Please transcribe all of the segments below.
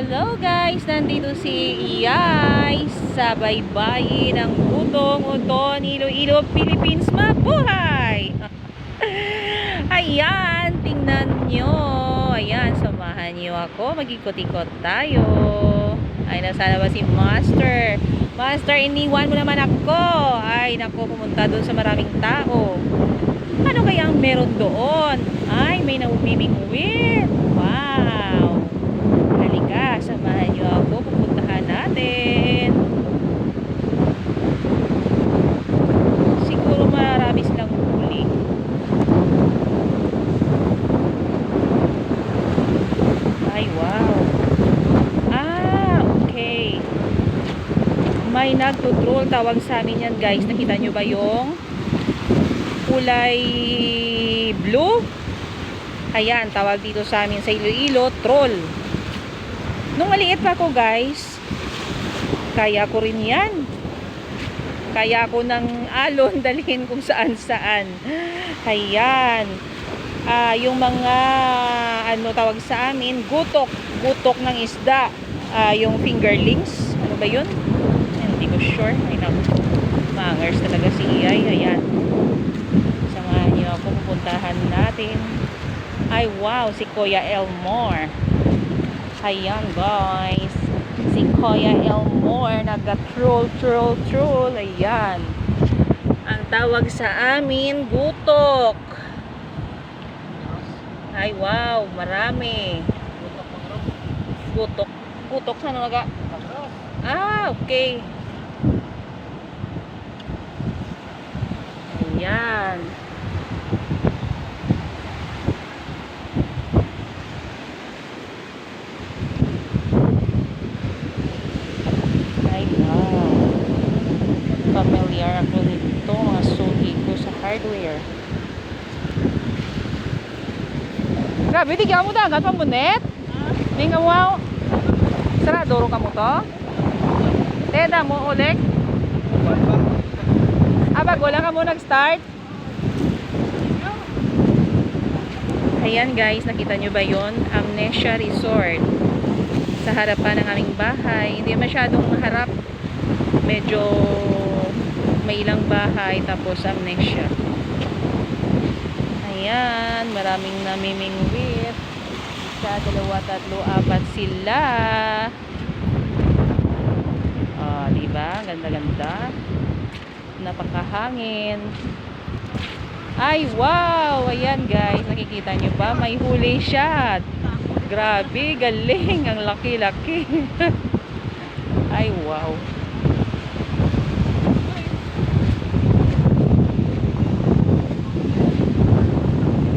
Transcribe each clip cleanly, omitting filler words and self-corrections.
Hello guys! Nandito si Iyay sa baybayin ng Utong-Uton, Iloilo, Philippines. Mabuhay! Ayan, tingnan nyo. Ayan, samahan nyo ako. Mag-ikot-ikot tayo. Ay, nasa ba si Master? Master, iniwan mo naman ako. Ay, naku, pumunta doon sa maraming tao. Ano kaya ang meron doon? Ay, may naumimingwit. Wow! Halika, samahan nyo ako. Pupuntahan natin. Siguro marami silang huli. Ay, wow. Okay. May nagtutrol. Tawag sa amin yan, guys. Nakita nyo ba yung kulay blue? Ayan, tawag dito sa amin sa Iloilo, troll. Nung maliit pa ako, guys, kaya ko rin yan. Kaya ko ng alon dalhin kung saan saan. Ayan. Yung mga ano tawag sa amin, gutok ng isda. Yung fingerlings, ano ba yun? Hindi ko sure. Ay naku, mangers talaga si Iyay. Ayan, samahan niyo ako, pupuntahan natin. Ay wow, si Kuya Elmore. Ayan guys, si Kuya Elmore naga-troll. Ayan, ang tawag sa amin, gutok. Ay wow, marami. Gutok sa naga. Okay. Ayan. Ay wow, familiar ako nito, mga suhi ko sa hardware. Grabe, di ka mo dagat pamunet? Di ka mo saradoro ka mo to? Teda mo ulit? Abag, wala ka mo nag-start? Ayan guys, nakita nyo ba yon? Amnesia Resort. Sa harapan ng aming bahay. Hindi masyadong maharap. Medyo may ilang bahay tapos amnesia. Ayan, maraming namimingwit. Isa, dalawa, tatlo, apat sila. Diba? Ganda-ganda. Napakahangin. Ay, wow! Ayan guys, nakikita nyo ba? May huli siya. Grabe, galing. Ang laki-laki. Ay, wow.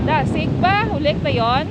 Dasig ba? Hulik ba yon?